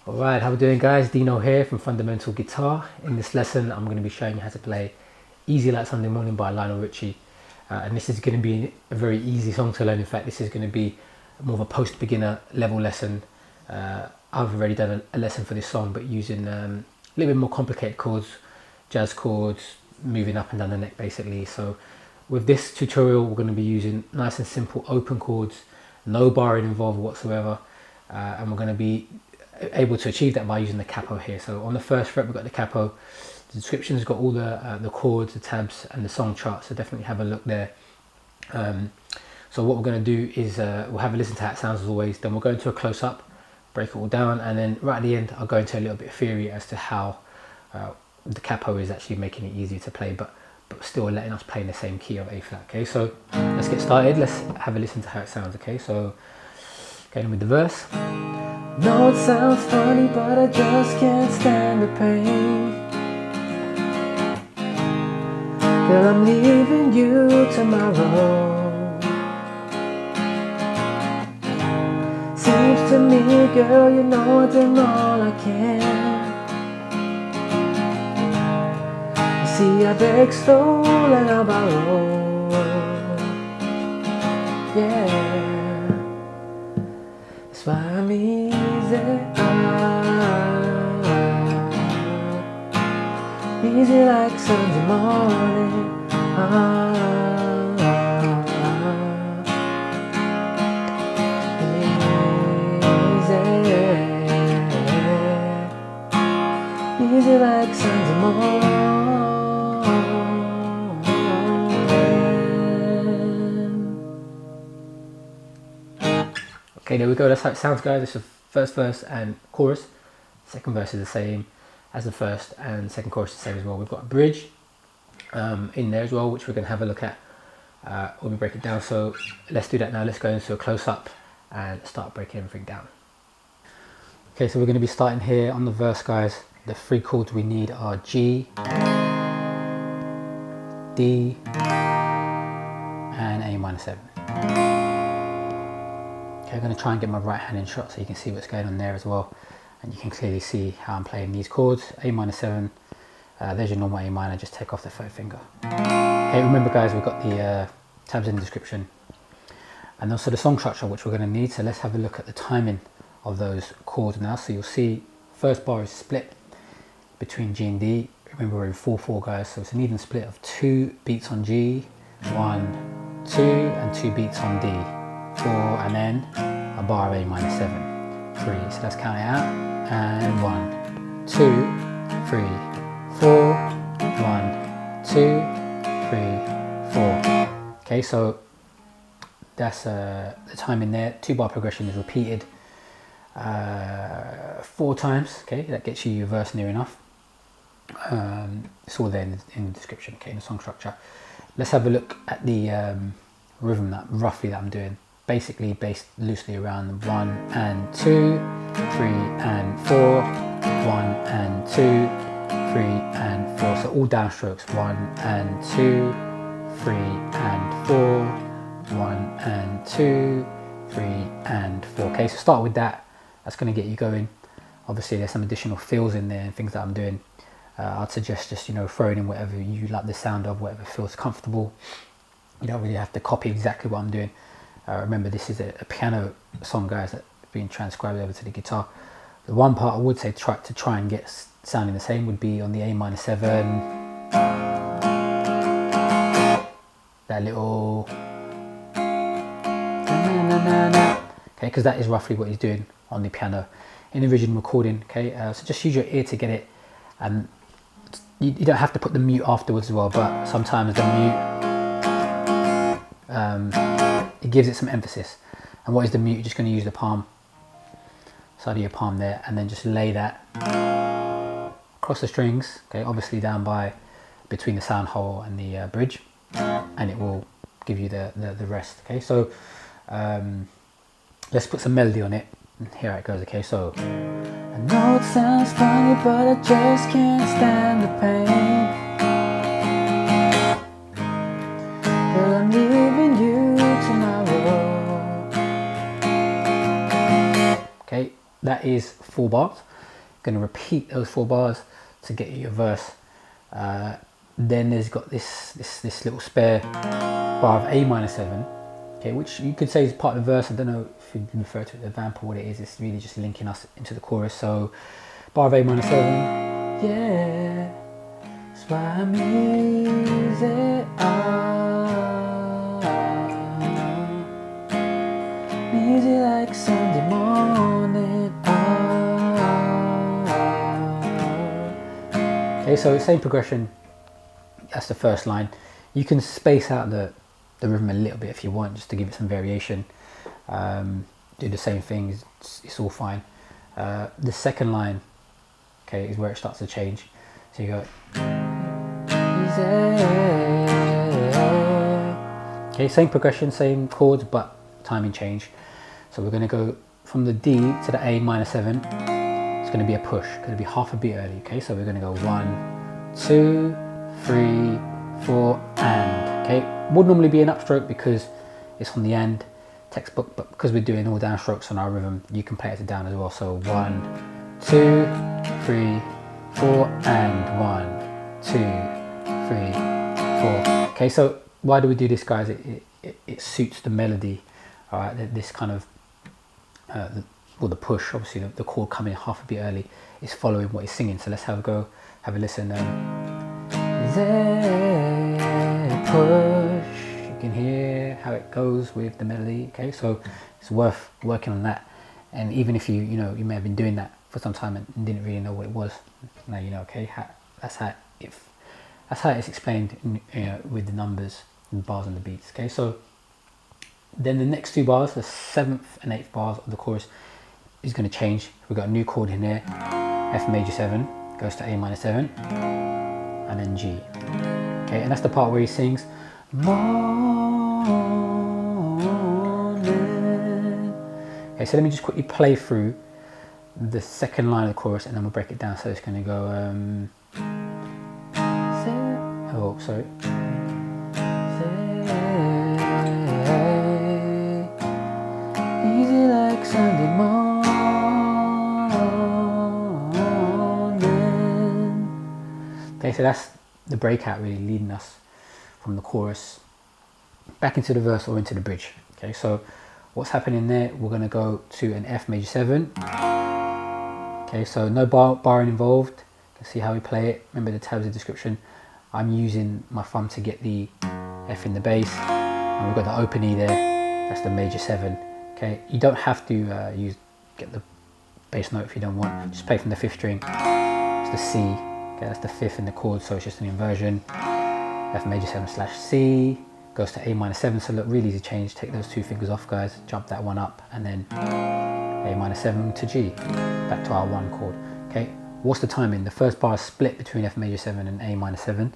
Alright, how we doing guys? Dino here from Fundamental Guitar. In this lesson I'm going to be showing you how to play Easy Like Sunday Morning by Lionel Richie. And this is going to be a very easy song to learn. In fact, this is going to be more of a post-beginner level lesson. I've already done a lesson for this song, but using a little bit more complicated chords, jazz chords, moving up and down the neck basically. So with this tutorial we're going to be using nice and simple open chords, no barring involved whatsoever, and we're going to be able to achieve that by using the capo here. So on the first fret we've got the capo. The description's got all the chords, the tabs and the song chart, so definitely have a look there. So what we're going to do is we'll have a listen to how it sounds as always, then we'll go into a close-up, break it all down, and then right at the end I'll go into a little bit of theory as to how the capo is actually making it easier to play, but still letting us play in the same key of A flat. Okay, so let's get started. Let's have a listen to how it sounds. Okay, so going with the verse. No, it sounds funny, but I just can't stand the pain. Girl, I'm leaving you tomorrow. Seems to me, girl, you know I've done all I can. You see, I beg, stole, and I'll borrow. Yeah. That's why I'm easy. Easy like Sunday morning. Easy like Sunday morning. Okay, there we go. That's how it sounds, guys. It's the first verse and chorus. Second verse is the same as the first, and second chorus is the same as well. We've got a bridge in there as well, which we're going to have a look at when we break it down. So let's do that now. Let's go into a close-up and start breaking everything down. Okay, so we're going to be starting here on the verse, guys. The three chords we need are G, D, and A minor 7. Okay, I'm going to try and get my right hand in shot so you can see what's going on there as well, and you can clearly see how I'm playing these chords. A minor 7, there's your normal A minor, just take off the third finger. Okay, remember guys, we've got the tabs in the description and also the song structure which we're going to need. So let's have a look at the timing of those chords now. So you'll see first bar is split between G and D. Remember we're in 4/4 guys, so it's an even split of 2 beats on G, 1, 2, and 2 beats on D, 4, and then a bar of A minor 7, 3. So let's count it out, and 1, 2, 3, 4, 1, 2, 3, 4. Okay, so that's the timing there. 2-bar progression is repeated 4 times. Okay, that gets you your verse near enough. It's all there in the description, okay, in the song structure. Let's have a look at the rhythm that roughly that I'm doing. Basically based loosely around 1 and 2, 3 and 4, 1 and 2, 3 and 4. So all downstrokes, 1 and 2, 3 and 4, 1 and 2, 3 and 4. Okay, so start with that. That's going to get you going. Obviously there's some additional fills in there and things that I'm doing. I'd suggest just, throwing in whatever you like the sound of, whatever feels comfortable. You don't really have to copy exactly what I'm doing. Remember, this is a piano song, guys, that's being transcribed over to the guitar. The one part I would say to try and get sounding the same would be on the A minor 7. That little... Okay, because that is roughly what he's doing on the piano in the original recording. Okay, so just use your ear to get it, and you don't have to put the mute afterwards as well, but sometimes the mute it gives it some emphasis. And what is the mute? You're just going to use the palm, side of your palm there, and then just lay that across the strings. Okay, obviously down by between the sound hole and the bridge, and it will give you the rest. Okay, so let's put some melody on it. Here it goes. Okay, so I know it sounds funny, but I just can't stand the pain. Girl, I'm leaving you tomorrow. Okay, that is 4 bars. going to repeat those 4 bars to get you your verse. Then there's got this little spare bar of A minor 7, okay, which you could say is part of the verse. I don't know if you refer to it as a vamp or what it is. It's really just linking us into the chorus. So bar of A minor 7, yeah, that's why I'm easy. Easy like Sunday morning. Okay, so same progression. That's the first line. You can space out the rhythm a little bit if you want, just to give it some variation. Do the same thing, it's all fine. The second line, okay, is where it starts to change. So you go, okay, same progression, same chords, but timing change. So we're going to go from the D to the A minor 7. It's going to be a push, going to be half a beat early. Okay, so we're going to go 1, 2, 3, 4, and. Okay, would normally be an upstroke because it's on the end textbook, but because we're doing all downstrokes on our rhythm, you can play it to down as well. So 1, 2, 3, 4, and 1, 2, 3, 4. Okay, so why do we do this, guys? It suits the melody. All right, this kind of the push, obviously the chord coming half a bit early is following what he's singing. So let's have a listen. Push, you can hear how it goes with the melody. Okay, so it's worth working on that. And even if you may have been doing that for some time and didn't really know what it was, now you know. Okay, that's how it's explained with the numbers and bars and the beats. Okay, so then the next 2 bars, the 7th and 8th bars of the chorus, is going to change. We've got a new chord in there, F major 7 goes to A minor 7, and then G. Okay, and that's the part where he sings morning. Okay, so let me just quickly play through the second line of the chorus, and then we'll break it down. So it's going to go oh, sorry. Easy like Sunday morning. Okay, so that's the breakout, really leading us from the chorus back into the verse or into the bridge. Okay, so what's happening there? We're going to go to an F major 7. Okay, so no barring involved. You can see how we play it. Remember the tabs in the description. I'm using my thumb to get the F in the bass, and we've got the open E there. That's the major 7. Okay, you don't have to get the bass note if you don't want. Just play from the 5th string. It's the C. Okay, that's the 5th in the chord, so it's just an inversion. F major 7 / C goes to A minor 7. So look, really easy change. Take those 2 fingers off, guys. Jump that one up, and then A minor 7 to G. Back to our 1 chord. Okay, what's the timing? The first bar is split between F major 7 and A minor 7,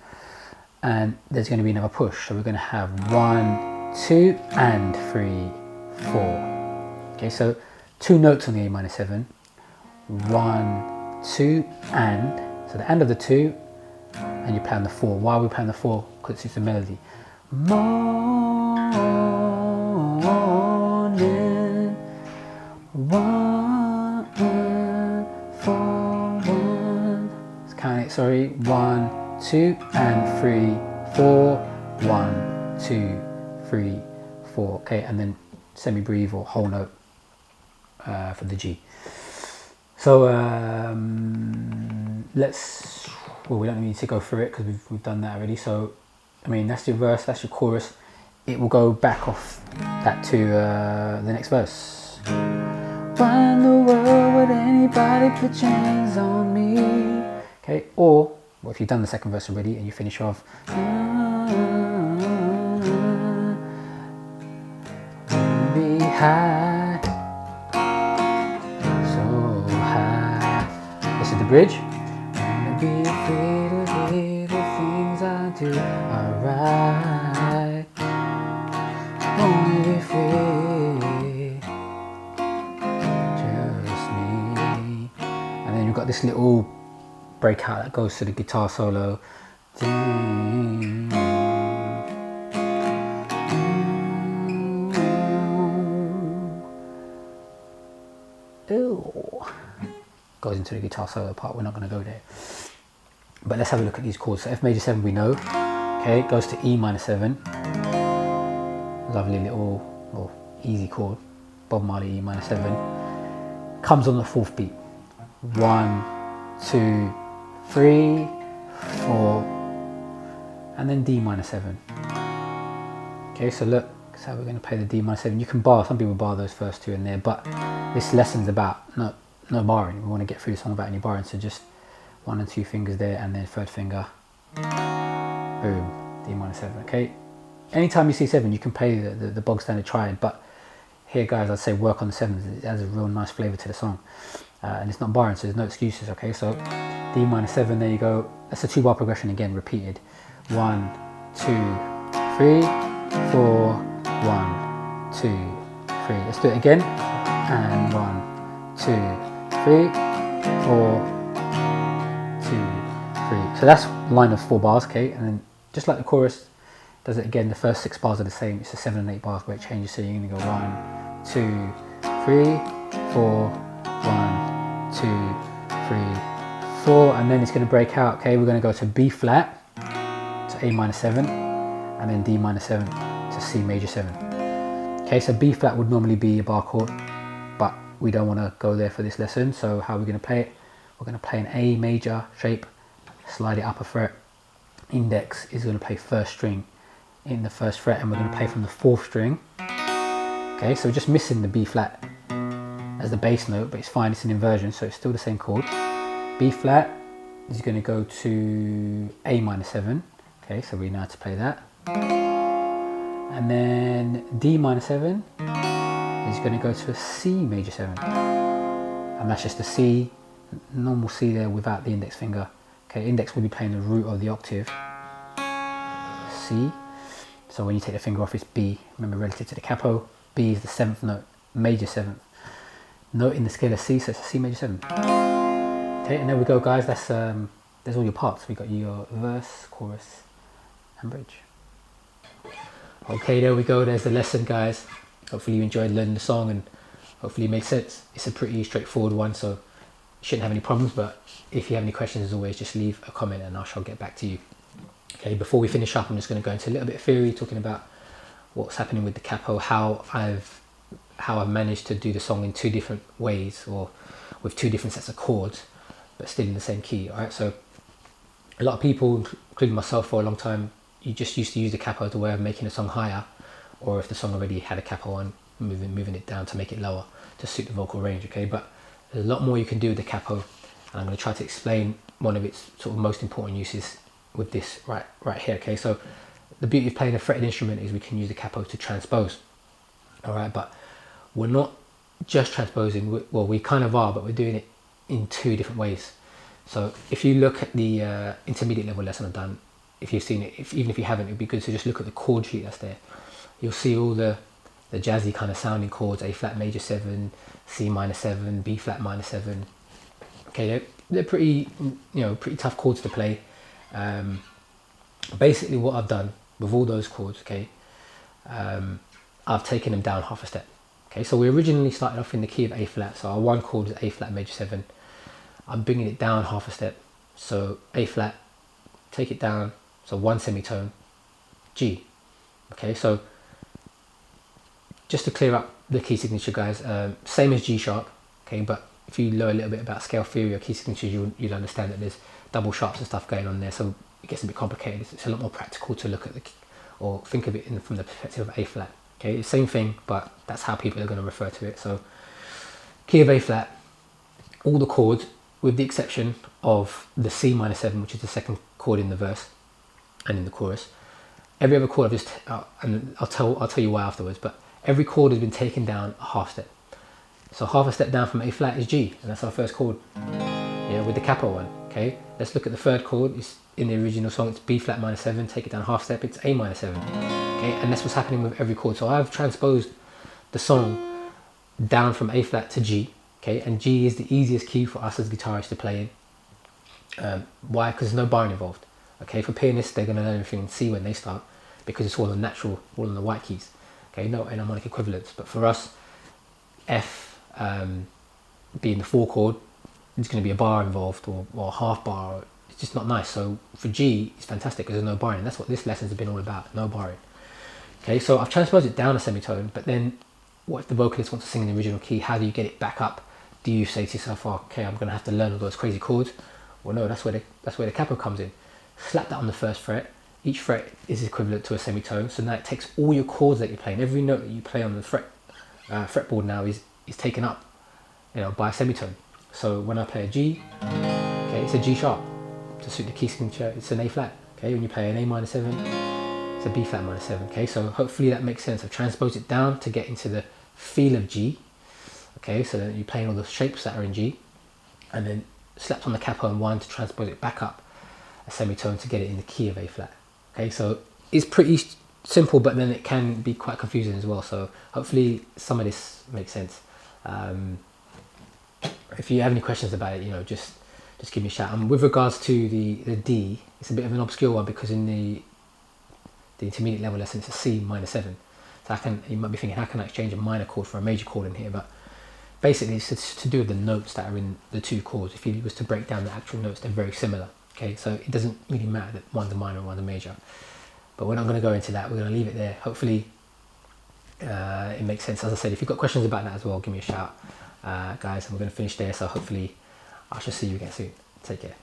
and there's going to be another push. So we're going to have 1, 2, and 3, 4. Okay, so 2 notes on the A minor 7. 1, 2, and. So the end of the 2, and you play on the 4. Why are we playing the 4? Because it's a melody. Morning, 1, 4, 1. Let's count it. Sorry, 1, 2, and 3, 4. 1, 2, 3, 4. Okay, and then semi-breathe or whole note for the G. So we don't need to go through it because we've done that already. So I mean, that's your verse, that's your chorus. It will go back off that to the next verse. Why in the world would anybody put chains on me? Okay, or well, if you've done the second verse already and you finish off, be high, so high. This is the bridge. Be free to hear the things I do are right. Only be free, just me. And then you've got this little breakout that goes to the guitar solo. Ew. goes into the guitar solo part. We're not going to go there. But let's have a look at these chords. So F major 7 we know. Okay, it goes to E minor 7. Lovely little, well, easy chord. Bob Marley E minor 7. Comes on the 4th beat. 1, 2, 3, 4, and then D minor 7. Okay, so look, that's how we're going to play the D minor 7. You can bar, some people bar those first two in there, but this lesson's about no barring. We want to get through the song without any barring, so just 1 and 2 fingers there, and then 3rd finger, boom, D minor 7. Okay, anytime you see 7, you can play the bog standard triad, but here, guys, I'd say work on the 7s. It adds a real nice flavour to the song, and it's not barring, so there's no excuses. Okay, so D minor 7, there you go. That's a 2-bar progression again, repeated. 1, 2, 3, 4, 1, 2, 3. Let's do it again. And 1, 2, 3, 4, 2, 3. So that's line of 4 bars, okay? And then just like the chorus does it again, the first 6 bars are the same. It's the 7 and 8 bars where it changes. So you're going to go 1, 2, 3, 4, 1, 2, 3, 4, and then it's going to break out. Okay, we're going to go to B flat to A minor 7, and then D minor 7 to C major 7. Okay, so B flat would normally be a bar chord, but we don't want to go there for this lesson. So how are we going to play it? We're going to play an A major shape, slide it up a fret. Index is going to play 1st string in the 1st fret, and we're going to play from the 4th string. Okay, so we're just missing the B flat as the bass note, but it's fine, it's an inversion, so it's still the same chord. B flat is going to go to A minor 7. Okay, so we know how to play that. And then D minor 7 is going to go to a C major 7. And that's just a C, normal C there without the index finger. Okay, index will be playing the root of the octave, C. So when you take the finger off, it's B. Remember, relative to the capo, B is the 7th note, major 7th note in the scale of C, so it's a C major 7. Okay, and there we go, guys. That's there's all your parts. We got your verse, chorus, and bridge. Okay, there we go. There's the lesson, guys. Hopefully you enjoyed learning the song, and hopefully it made sense. It's a pretty straightforward one, so you shouldn't have any problems. But if you have any questions, as always, just leave a comment and I shall get back to you. Okay, before we finish up, I'm just going to go into a little bit of theory, talking about what's happening with the capo, how I've managed to do the song in 2 different ways, or with 2 different sets of chords, but still in the same key. All right, so a lot of people, including myself for a long time, you just used to use the capo as a way of making a song higher, or if the song already had a capo on, moving it down to make it lower to suit the vocal range. Okay, but there's a lot more you can do with the capo, and I'm going to try to explain one of its sort of most important uses with this right here. Okay, so the beauty of playing a fretted instrument is we can use the capo to transpose. All right, but we're not just transposing. Well, we kind of are, but we're doing it in 2 different ways. So if you look at the intermediate level lesson I've done, if you've seen it, even if you haven't, it'd be good to just look at the chord sheet that's there. You'll see all the jazzy kind of sounding chords: A flat major 7, C minor 7, B flat minor 7. Okay, they're pretty, pretty tough chords to play. Basically what I've done with all those chords, okay, I've taken them down half a step. Okay, so we originally started off in the key of A flat, so our 1 chord is A flat major 7. I'm bringing it down half a step, so A flat, take it down, so 1 semitone, G. Okay, so just to clear up the key signature, guys, same as G sharp. Okay, but if you know a little bit about scale theory or key signatures, you'll understand that there's double sharps and stuff going on there, so it gets a bit complicated. It's a lot more practical to look at or think of it from the perspective of A flat. Okay, same thing, but that's how people are going to refer to it. So key of A flat, all the chords with the exception of the C minor 7, which is the 2nd chord in the verse and in the chorus. Every other chord I've just and I'll tell you why afterwards, but every chord has been taken down a half step. So half a step down from A flat is G, and that's our 1st chord. Yeah, with the capo one. Okay, let's look at the 3rd chord. It's in the original song, it's B flat minor 7, take it down half step, it's A minor 7. Okay, and that's what's happening with every chord. So I've transposed the song down from A flat to G. Okay, and G is the easiest key for us as guitarists to play in. Why? Because there's no barring involved. Okay, for pianists, they're going to learn everything in C when they start, because it's all on natural, all on the white keys. Okay, no enharmonic equivalents. But for us, F being the 4 chord, there's going to be a bar involved or a half bar. It's just not nice. So for G, it's fantastic because there's no barring. That's what this lesson's been all about, no barring. Okay, so I've transposed it down a semitone, but then what if the vocalist wants to sing in the original key? How do you get it back up? Do you say to yourself, oh, okay, I'm going to have to learn all those crazy chords? Well, no, that's where the capo comes in. Slap that on the first fret. Each fret is equivalent to a semitone, so now it takes all your chords that you're playing. Every note that you play on the fretboard now is taken up, by a semitone. So when I play a G, okay, it's a G sharp to suit the key signature. It's an A flat. Okay, when you play an A minor 7, it's a B flat minor 7. Okay, so hopefully that makes sense. I've transposed it down to get into the feel of G. Okay, so then you're playing all the shapes that are in G, and then slapped on the capo and 1 to transpose it back up a semitone to get it in the key of A flat. Okay, so it's pretty simple, but then it can be quite confusing as well. So hopefully some of this makes sense. If you have any questions about it, just give me a shout. And with regards to the D, it's a bit of an obscure one because in the intermediate level lesson it's a C minor 7. So you might be thinking, how can I exchange a minor chord for a major chord in here? But basically it's to do with the notes that are in the two chords. If you was to break down the actual notes, they're very similar. Okay, so it doesn't really matter that one's a minor and one's a major. But we're not going to go into that. We're going to leave it there. Hopefully it makes sense. As I said, if you've got questions about that as well, give me a shout, guys. And we're going to finish there. So hopefully I shall see you again soon. Take care.